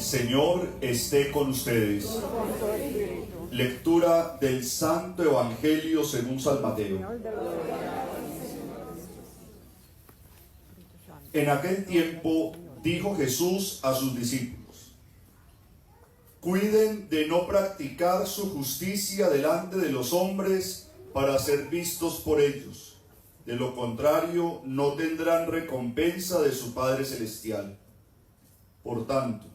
Señor esté con ustedes. Lectura del Santo Evangelio según San Mateo. En aquel tiempo dijo Jesús a sus discípulos: cuiden de no practicar su justicia delante de los hombres para ser vistos por ellos. De lo contrario, no tendrán recompensa de su Padre Celestial. Por tanto,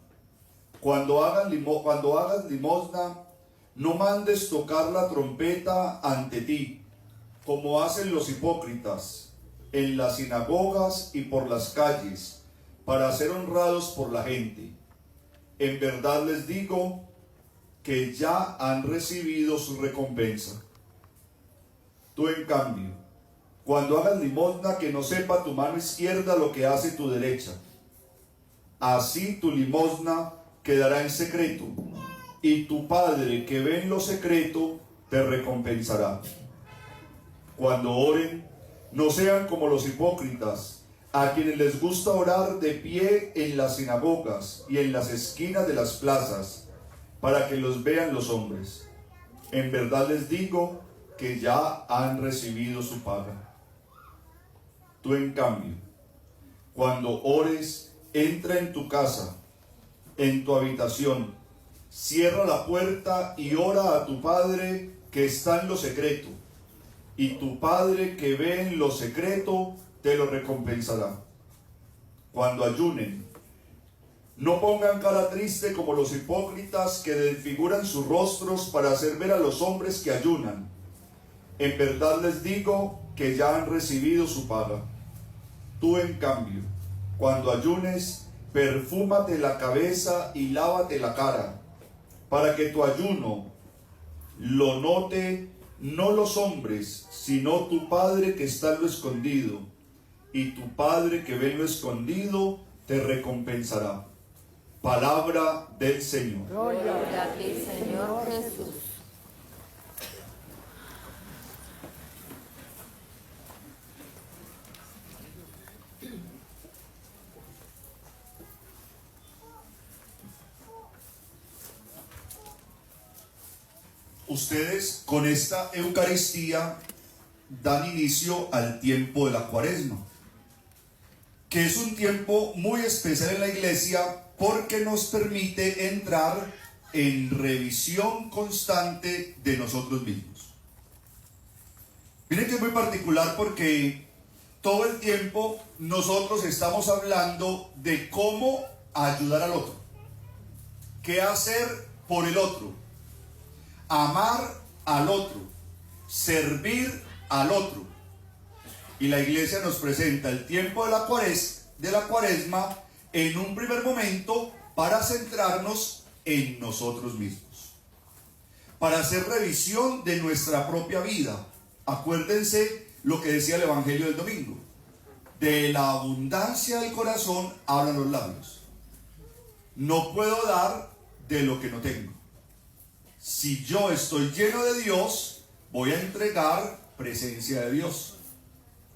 cuando hagas limosna, no mandes tocar la trompeta ante ti, como hacen los hipócritas en las sinagogas y por las calles, para ser honrados por la gente. En verdad les digo que ya han recibido su recompensa. Tú, en cambio, cuando hagas limosna, que no sepa tu mano izquierda lo que hace tu derecha. Así tu limosna quedará en secreto, y tu Padre que ve en lo secreto te recompensará. Cuando oren, no sean como los hipócritas, a quienes les gusta orar de pie en las sinagogas y en las esquinas de las plazas, para que los vean los hombres. En verdad les digo que ya han recibido su paga. Tú, en cambio, cuando ores, entra en tu casa, en tu habitación, cierra la puerta y ora a tu Padre que está en lo secreto, y tu Padre que ve en lo secreto te lo recompensará. Cuando ayunen, no pongan cara triste como los hipócritas que desfiguran sus rostros para hacer ver a los hombres que ayunan. En verdad les digo que ya han recibido su paga. Tú, en cambio, cuando ayunes, perfúmate la cabeza y lávate la cara, para que tu ayuno lo note no los hombres, sino tu Padre que está en lo escondido, y tu Padre que ve en lo escondido te recompensará. Palabra del Señor. Gloria a ti, Señor Jesús. Ustedes con esta Eucaristía dan inicio al tiempo de la Cuaresma, que es un tiempo muy especial en la Iglesia porque nos permite entrar en revisión constante de nosotros mismos. Miren que es muy particular porque todo el tiempo nosotros estamos hablando de cómo ayudar al otro, qué hacer por el otro, amar al otro, servir al otro. Y la Iglesia nos presenta el tiempo de la Cuaresma en un primer momento para centrarnos en nosotros mismos, para hacer revisión de nuestra propia vida. Acuérdense lo que decía el Evangelio del domingo: de la abundancia del corazón hablan los labios. No puedo dar de lo que no tengo. Si yo estoy lleno de Dios, voy a entregar presencia de Dios.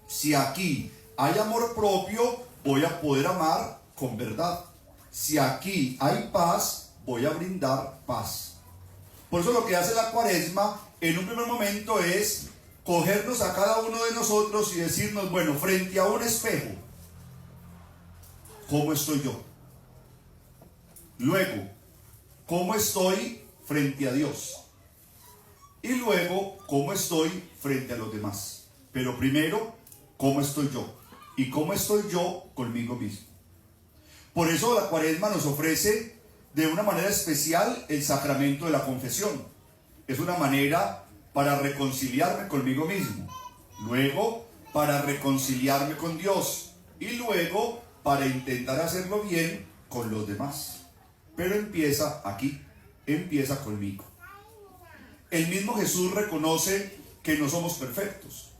Si aquí hay amor propio, voy a poder amar con verdad. Si aquí hay paz, voy a brindar paz. Por eso lo que hace la Cuaresma en un primer momento es cogernos a cada uno de nosotros y decirnos: bueno, frente a un espejo, ¿cómo estoy yo? Luego, ¿cómo estoy frente a Dios? Y luego, ¿cómo estoy frente a los demás? Pero primero, ¿cómo estoy yo? ¿Y cómo estoy yo conmigo mismo? Por eso la Cuaresma nos ofrece de una manera especial el sacramento de la confesión. Es una manera para reconciliarme conmigo mismo, luego para reconciliarme con Dios y luego para intentar hacerlo bien con los demás. Pero empieza aquí, empieza conmigo. El mismo Jesús reconoce que no somos perfectos,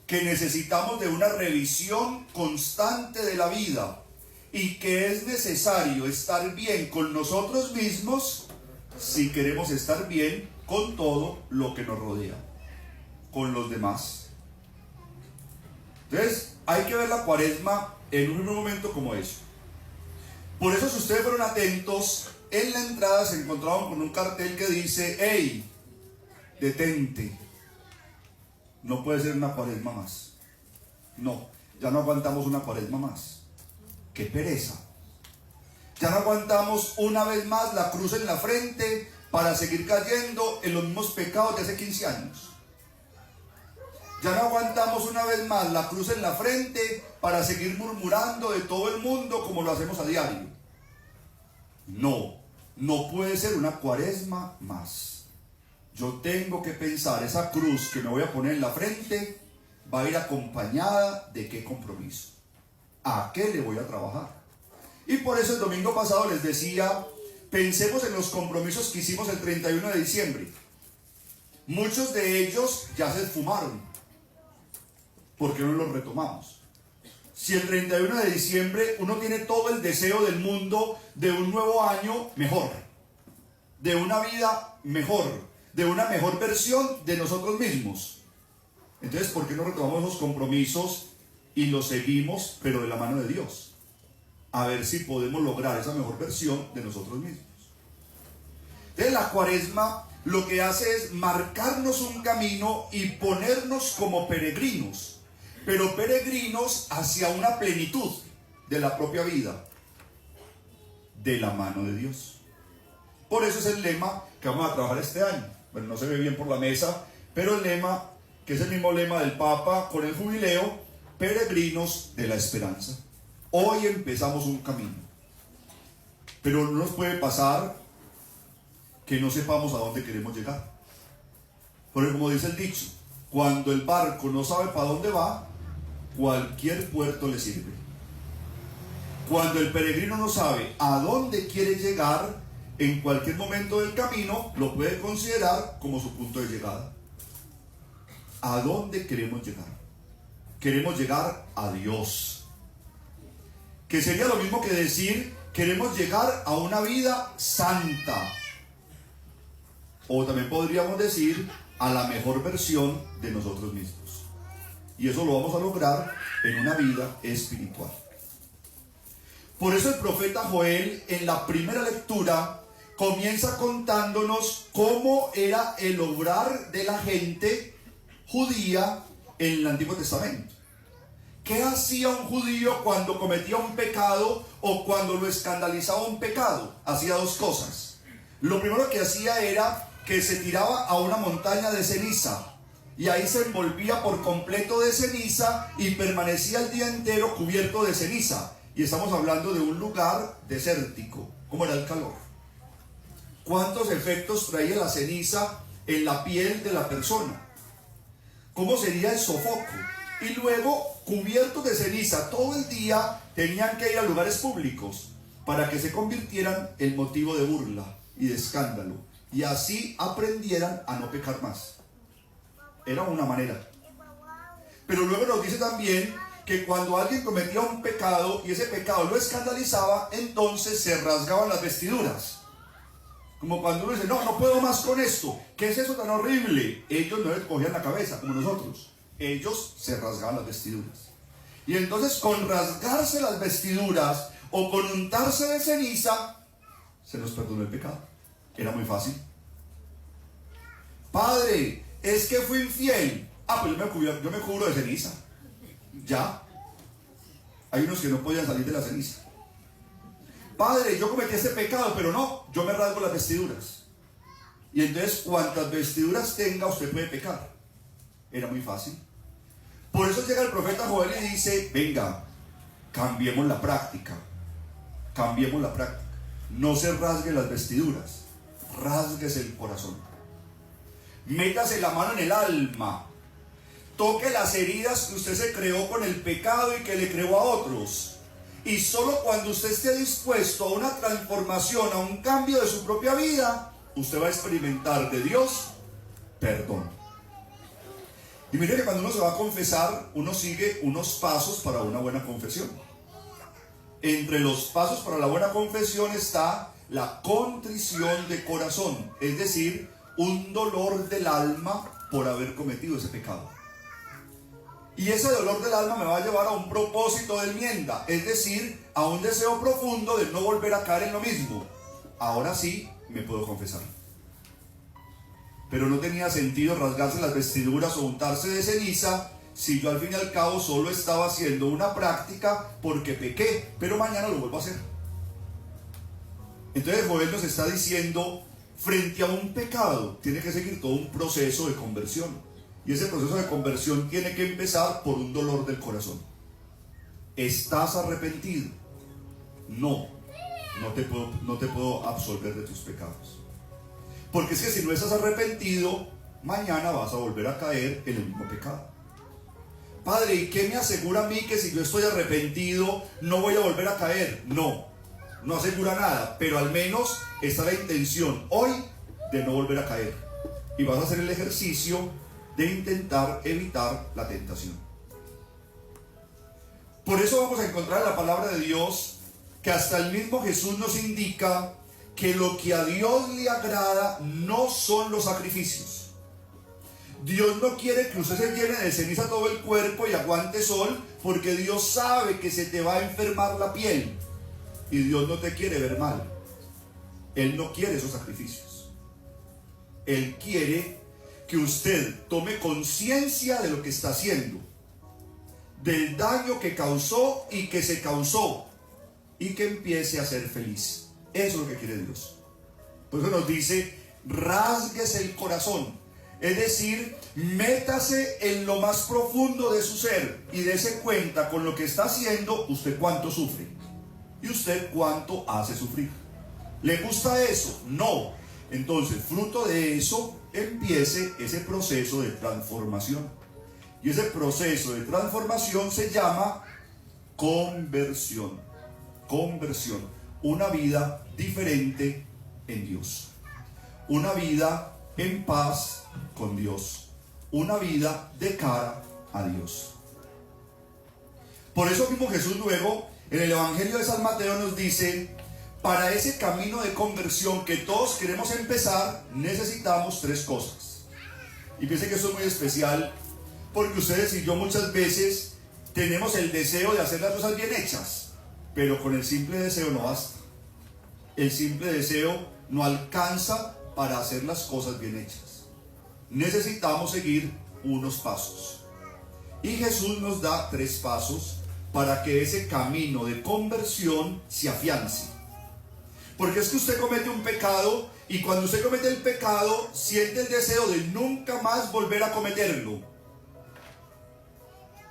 que necesitamos de una revisión constante de la vida y que es necesario estar bien con nosotros mismos si queremos estar bien con todo lo que nos rodea, con los demás. Entonces hay que ver la Cuaresma en un momento como eso. Por eso, si ustedes fueron atentos, en la entrada se encontraban con un cartel que dice: hey, detente, no puede ser una cuaresma más. No, ya no aguantamos una cuaresma más. ¡Qué pereza! Ya no aguantamos una vez más la cruz en la frente para seguir cayendo en los mismos pecados de hace 15 años. Ya no aguantamos una vez más la cruz en la frente para seguir murmurando de todo el mundo como lo hacemos a diario. No, no puede ser una cuaresma más. Yo tengo que pensar, esa cruz que me voy a poner en la frente va a ir acompañada de qué compromiso. ¿A qué le voy a trabajar? Y por eso el domingo pasado les decía, pensemos en los compromisos que hicimos el 31 de diciembre. Muchos de ellos ya se esfumaron. ¿Por qué no los retomamos? Si el 31 de diciembre uno tiene todo el deseo del mundo de un nuevo año mejor, de una vida mejor, de una mejor versión de nosotros mismos. Entonces, ¿por qué no retomamos esos compromisos y los seguimos, pero de la mano de Dios? A ver si podemos lograr esa mejor versión de nosotros mismos. Entonces, la cuaresma lo que hace es marcarnos un camino y ponernos como peregrinos, pero peregrinos hacia una plenitud de la propia vida, de la mano de Dios. Por eso es el lema que vamos a trabajar este año. Bueno, no se ve bien por la mesa, pero el lema, que es el mismo lema del Papa con el jubileo: peregrinos de la esperanza. Hoy empezamos un camino, pero no nos puede pasar que no sepamos a dónde queremos llegar. Porque como dice el dicho, cuando el barco no sabe para dónde va, cualquier puerto le sirve. Cuando el peregrino no sabe a dónde quiere llegar, en cualquier momento del camino lo puede considerar como su punto de llegada. ¿A dónde queremos llegar? Queremos llegar a Dios. Que sería lo mismo que decir, queremos llegar a una vida santa. O también podríamos decir, a la mejor versión de nosotros mismos. Y eso lo vamos a lograr en una vida espiritual. Por eso el profeta Joel, en la primera lectura, comienza contándonos cómo era el obrar de la gente judía en el Antiguo Testamento. ¿Qué hacía un judío cuando cometía un pecado o cuando lo escandalizaba un pecado? Hacía dos cosas. Lo primero que hacía era que se tiraba a una montaña de ceniza y ahí se envolvía por completo de ceniza y permanecía el día entero cubierto de ceniza. Y estamos hablando de un lugar desértico. ¿Cómo era el calor? ¿Cuántos efectos traía la ceniza en la piel de la persona? ¿Cómo sería el sofoco? Y luego, cubiertos de ceniza todo el día, tenían que ir a lugares públicos para que se convirtieran en motivo de burla y de escándalo, y así aprendieran a no pecar más. Era una manera. Pero luego nos dice también que cuando alguien cometía un pecado y ese pecado lo escandalizaba, entonces se rasgaban las vestiduras. Como cuando uno dice, no, no puedo más con esto. ¿Qué es eso tan horrible? Ellos no les cogían la cabeza como nosotros. Ellos se rasgaban las vestiduras. Y entonces con rasgarse las vestiduras o con untarse de ceniza, se nos perdonó el pecado. Era muy fácil. Padre, es que fui infiel. Ah, pues yo me cubro de ceniza. Ya. Hay unos que no podían salir de la ceniza. Padre, yo cometí ese pecado, pero no, yo me rasgo las vestiduras. Y entonces, cuantas vestiduras tenga, usted puede pecar. Era muy fácil. Por eso llega el profeta Joel y dice, venga, cambiemos la práctica. Cambiemos la práctica. No se rasgue las vestiduras, rásguese el corazón. Métase la mano en el alma. Toque las heridas que usted se creó con el pecado y que le creó a otros. Y solo cuando usted esté dispuesto a una transformación, a un cambio de su propia vida, usted va a experimentar de Dios perdón. Y mire que cuando uno se va a confesar, uno sigue unos pasos para una buena confesión. Entre los pasos para la buena confesión está la contrición de corazón, es decir, un dolor del alma por haber cometido ese pecado. Y ese dolor del alma me va a llevar a un propósito de enmienda, es decir, a un deseo profundo de no volver a caer en lo mismo. Ahora sí me puedo confesar. Pero no tenía sentido rasgarse las vestiduras o untarse de ceniza si yo al fin y al cabo solo estaba haciendo una práctica porque pequé, pero mañana lo vuelvo a hacer. Entonces Joel nos está diciendo, frente a un pecado tiene que seguir todo un proceso de conversión. Y ese proceso de conversión tiene que empezar por un dolor del corazón. ¿Estás arrepentido? No te puedo absolver de tus pecados. Porque es que si no estás arrepentido, mañana vas a volver a caer en el mismo pecado. Padre, ¿y qué me asegura a mí que si yo estoy arrepentido no voy a volver a caer? No asegura nada, pero al menos está la intención hoy de no volver a caer. Y vas a hacer el ejercicio de intentar evitar la tentación. Por eso vamos a encontrar en la palabra de Dios que hasta el mismo Jesús nos indica que lo que a Dios le agrada no son los sacrificios. Dios no quiere que usted se llene de ceniza todo el cuerpo y aguante sol, porque Dios sabe que se te va a enfermar la piel. Y Dios no te quiere ver mal. Él no quiere esos sacrificios. Él quiere que usted tome conciencia de lo que está haciendo, del daño que causó y que se causó, y que empiece a ser feliz. Eso es lo que quiere Dios. Por eso nos dice, rásguese el corazón. Es decir, métase en lo más profundo de su ser y dése cuenta con lo que está haciendo, usted cuánto sufre y usted cuánto hace sufrir. ¿Le gusta eso? No. Entonces, fruto de eso, empiece ese proceso de transformación. Y ese proceso de transformación se llama conversión. Conversión. Una vida diferente en Dios. Una vida en paz con Dios. Una vida de cara a Dios. Por eso mismo Jesús luego en el Evangelio de San Mateo nos dice, para ese camino de conversión que todos queremos empezar, necesitamos 3 cosas. Y piense que eso es muy especial, porque ustedes y yo muchas veces tenemos el deseo de hacer las cosas bien hechas, pero con el simple deseo no basta. El simple deseo no alcanza para hacer las cosas bien hechas. Necesitamos seguir unos pasos. Y Jesús nos da 3 pasos para que ese camino de conversión se afiance. Porque es que usted comete un pecado y cuando usted comete el pecado siente el deseo de nunca más volver a cometerlo.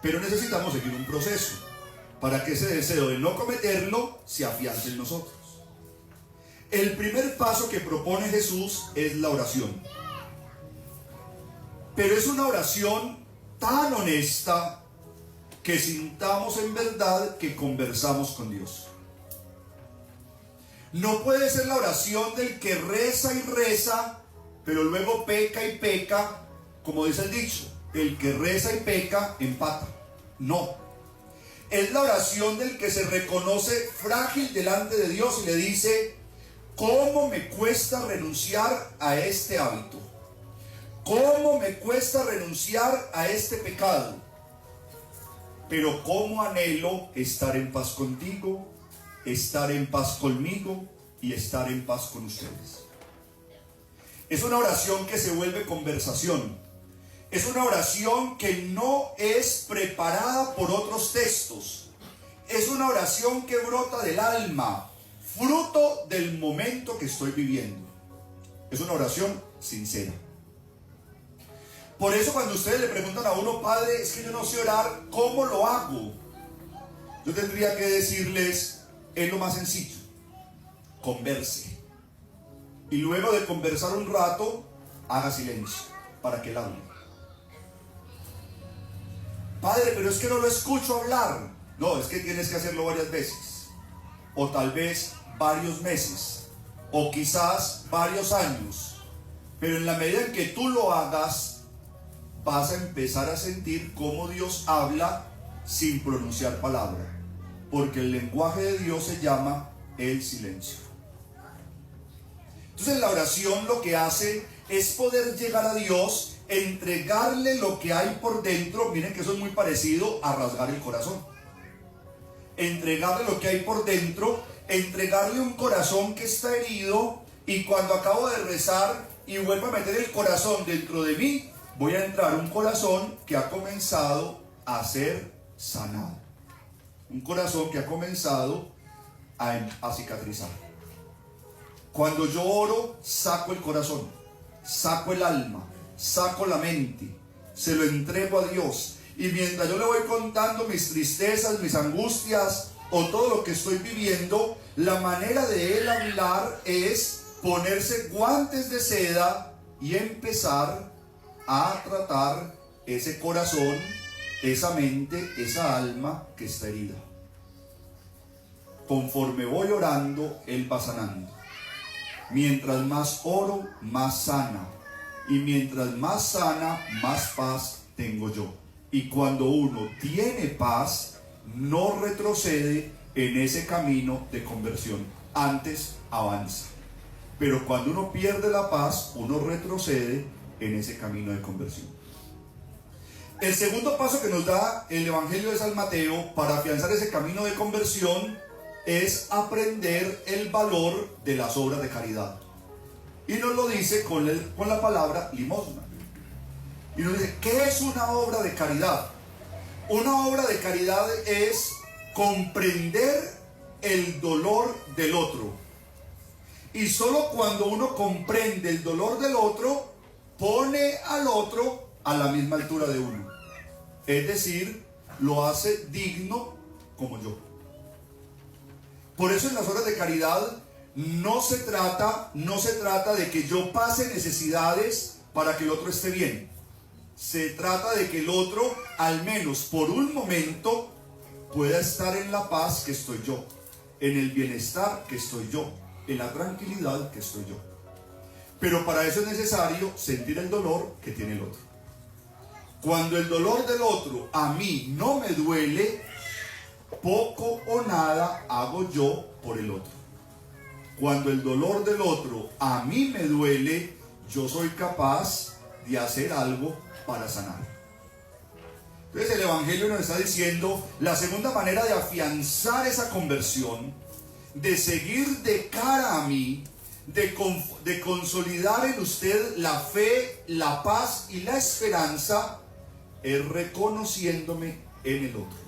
Pero necesitamos seguir un proceso para que ese deseo de no cometerlo se afiance en nosotros. El primer paso que propone Jesús es la oración. Pero es una oración tan honesta que sintamos en verdad que conversamos con Dios. No puede ser la oración del que reza y reza, pero luego peca y peca, como dice el dicho, el que reza y peca empata. No. Es la oración del que se reconoce frágil delante de Dios y le dice, ¿cómo me cuesta renunciar a este hábito? ¿Cómo me cuesta renunciar a este pecado? Pero cómo anhelo estar en paz contigo, estar en paz conmigo y estar en paz con ustedes. Es una oración que se vuelve conversación. Es una oración que no es preparada por otros textos. Es una oración que brota del alma, fruto del momento que estoy viviendo. Es una oración sincera. Por eso cuando ustedes le preguntan a uno, padre, es que yo no sé orar, ¿cómo lo hago? Yo tendría que decirles, es lo más sencillo, converse. Y luego de conversar un rato, haga silencio para que él hable. Padre, pero es que no lo escucho hablar. No, es que tienes que hacerlo varias veces. O tal vez varios meses. O quizás varios años. Pero en la medida en que tú lo hagas, vas a empezar a sentir cómo Dios habla sin pronunciar palabra. Porque el lenguaje de Dios se llama el silencio. Entonces la oración lo que hace es poder llegar a Dios entregarle lo que hay por dentro. Miren que eso es muy parecido a rasgar el corazón. Entregarle lo que hay por dentro, entregarle un corazón que está herido, y cuando acabo de rezar y vuelvo a meter el corazón dentro de mí, voy a entrar un corazón que ha comenzado a ser sanado. Un corazón que ha comenzado a cicatrizar. Cuando yo oro, saco el corazón, saco el alma, saco la mente, se lo entrego a Dios. Y mientras yo le voy contando mis tristezas, mis angustias o todo lo que estoy viviendo, la manera de él hablar es ponerse guantes de seda y empezar a tratar ese corazón, esa mente, esa alma que está herida. Conforme voy orando, él va sanando. Mientras más oro, más sana. Y mientras más sana, más paz tengo yo. Y cuando uno tiene paz, no retrocede en ese camino de conversión. Antes avanza. Pero cuando uno pierde la paz, uno retrocede en ese camino de conversión. El segundo paso que nos da el Evangelio de San Mateo para afianzar ese camino de conversión es aprender el valor de las obras de caridad. Y nos lo dice con la palabra limosna. Y nos dice, ¿qué es una obra de caridad? Una obra de caridad es comprender el dolor del otro. Y solo cuando uno comprende el dolor del otro, pone al otro a la misma altura de uno. Es decir, lo hace digno como yo. Por eso en las obras de caridad no se trata de que yo pase necesidades para que el otro esté bien. Se trata de que el otro, al menos por un momento, pueda estar en la paz que estoy yo, en el bienestar que estoy yo, en la tranquilidad que estoy yo. Pero para eso es necesario sentir el dolor que tiene el otro. Cuando el dolor del otro a mí no me duele, poco o nada hago yo por el otro. Cuando el dolor del otro a mí me duele, yo soy capaz de hacer algo para sanar. Entonces el Evangelio nos está diciendo la segunda manera de afianzar esa conversión, de seguir de cara a mí, de consolidar en usted la fe, la paz y la esperanza, es reconociéndome en el otro.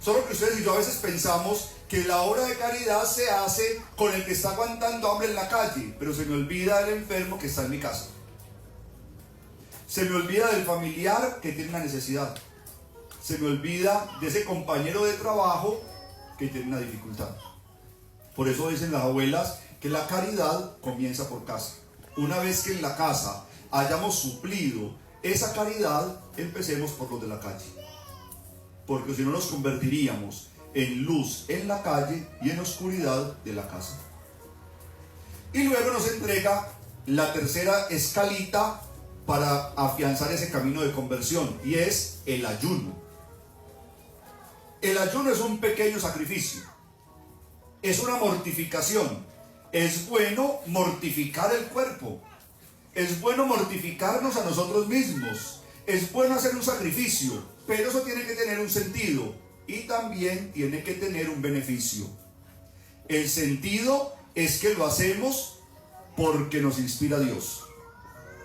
Solo que ustedes y yo a veces pensamos que la obra de caridad se hace con el que está aguantando hambre en la calle, pero se me olvida del enfermo que está en mi casa. Se me olvida del familiar que tiene una necesidad. Se me olvida de ese compañero de trabajo que tiene una dificultad. Por eso dicen las abuelas que la caridad comienza por casa. Una vez que en la casa hayamos suplido esa caridad, empecemos por los de la calle. Porque si no nos convertiríamos en luz en la calle y en oscuridad de la casa. Y luego nos entrega la tercera escalita para afianzar ese camino de conversión, y es el ayuno. El ayuno es un pequeño sacrificio, es una mortificación. Es bueno mortificar el cuerpo, es bueno mortificarnos a nosotros mismos, es bueno hacer un sacrificio, pero eso tiene que tener un sentido y también tiene que tener un beneficio. El sentido es que lo hacemos porque nos inspira Dios.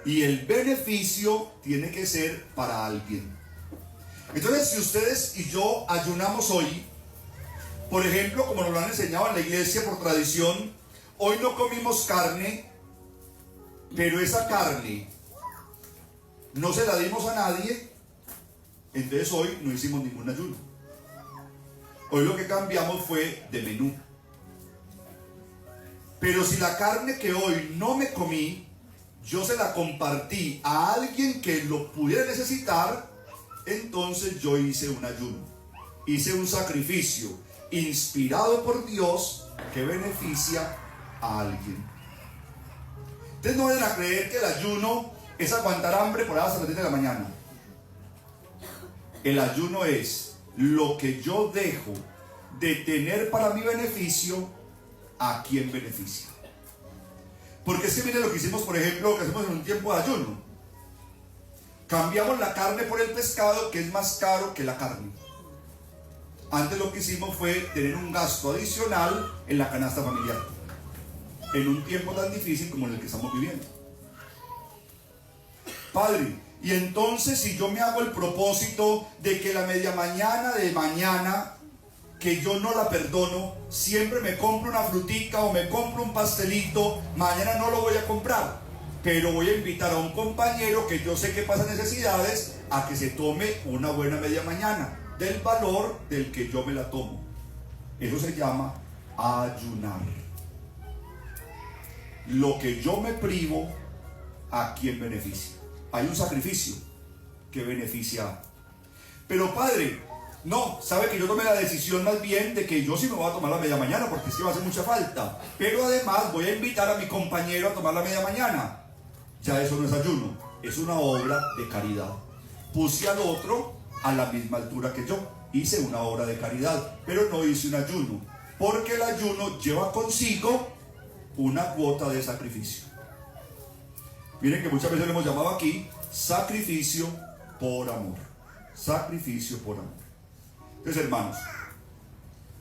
Y el beneficio tiene que ser para alguien. Entonces, si ustedes y yo ayunamos hoy, por ejemplo, como nos lo han enseñado en la iglesia por tradición, hoy no comimos carne, pero esa carne no se la dimos a nadie, entonces hoy no hicimos ningún ayuno. Hoy lo que cambiamos fue de menú. Pero si la carne que hoy no me comí, yo se la compartí a alguien que lo pudiera necesitar, entonces yo hice un ayuno, hice un sacrificio inspirado por Dios que beneficia a alguien. Ustedes no vayan a creer que el ayuno es aguantar hambre por hasta las 10 de la mañana. El ayuno es lo que yo dejo de tener para mi beneficio a quien beneficia. Porque es que miren lo que hicimos, por ejemplo, lo que hacemos en un tiempo de ayuno. Cambiamos la carne por el pescado, que es más caro que la carne. Antes lo que hicimos fue tener un gasto adicional en la canasta familiar, en un tiempo tan difícil como en el que estamos viviendo. Padre, y entonces si yo me hago el propósito de que la media mañana de mañana, que yo no la perdono, siempre me compro una frutica o me compro un pastelito, mañana no lo voy a comprar, pero voy a invitar a un compañero que yo sé que pasa necesidades a que se tome una buena media mañana, del valor del que yo me la tomo. Eso se llama ayunar. Lo que yo me privo, ¿a quién beneficia? Hay un sacrificio que beneficia. Pero padre, no, sabe que yo tomé la decisión más bien de que yo sí me voy a tomar la media mañana porque es que va a hacer mucha falta. Pero además voy a invitar a mi compañero a tomar la media mañana. Ya eso no es ayuno, es una obra de caridad. Puse al otro a la misma altura que yo. Hice una obra de caridad, pero no hice un ayuno. Porque el ayuno lleva consigo una cuota de sacrificio. Miren que muchas veces lo hemos llamado aquí sacrificio por amor. Sacrificio por amor. Entonces, hermanos,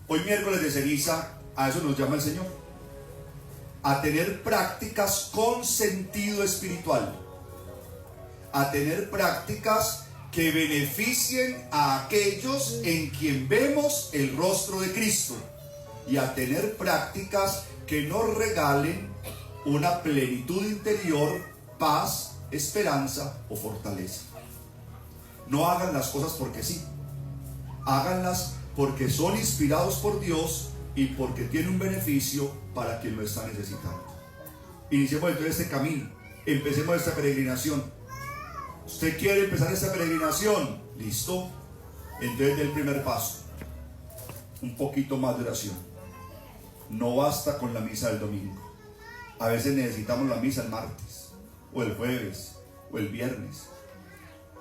hoy miércoles de ceniza, a eso nos llama el Señor. A tener prácticas con sentido espiritual. A tener prácticas que beneficien a aquellos en quien vemos el rostro de Cristo. Y a tener prácticas que nos regalen una plenitud interior, paz, esperanza o fortaleza. No hagan las cosas porque sí. Háganlas porque son inspirados por Dios y porque tienen un beneficio para quien lo está necesitando. Iniciemos entonces este camino. Empecemos esta peregrinación. ¿Usted quiere empezar esta peregrinación? ¿Listo? Entonces el primer paso. Un poquito más de oración. No basta con la misa del domingo. A veces necesitamos la misa el martes, o el jueves, o el viernes.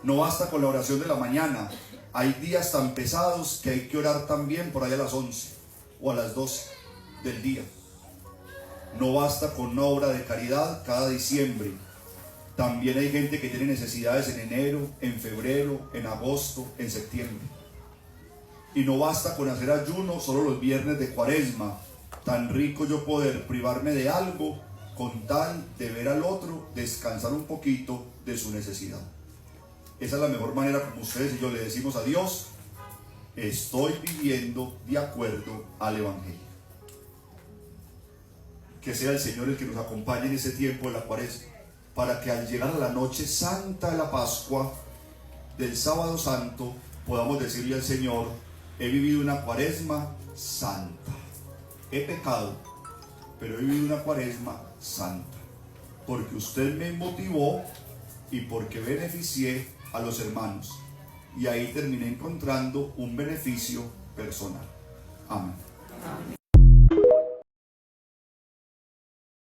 No basta con la oración de la mañana. Hay días tan pesados que hay que orar también por allá a las 11 o a las 12 del día. No basta con una obra de caridad cada diciembre. También hay gente que tiene necesidades en enero, en febrero, en agosto, en septiembre. Y no basta con hacer ayuno solo los viernes de Cuaresma. Tan rico yo poder privarme de algo con tal de ver al otro descansar un poquito de su necesidad. Esa es la mejor manera como ustedes y yo le decimos a Dios: estoy viviendo de acuerdo al Evangelio. Que sea el Señor el que nos acompañe en ese tiempo de la Cuaresma, para que al llegar a la noche santa de la Pascua, del Sábado Santo, podamos decirle al Señor: he vivido una Cuaresma santa. He pecado, pero he vivido una Cuaresma santa, porque usted me motivó y porque beneficié a los hermanos, y ahí terminé encontrando un beneficio personal. Amén. Amén.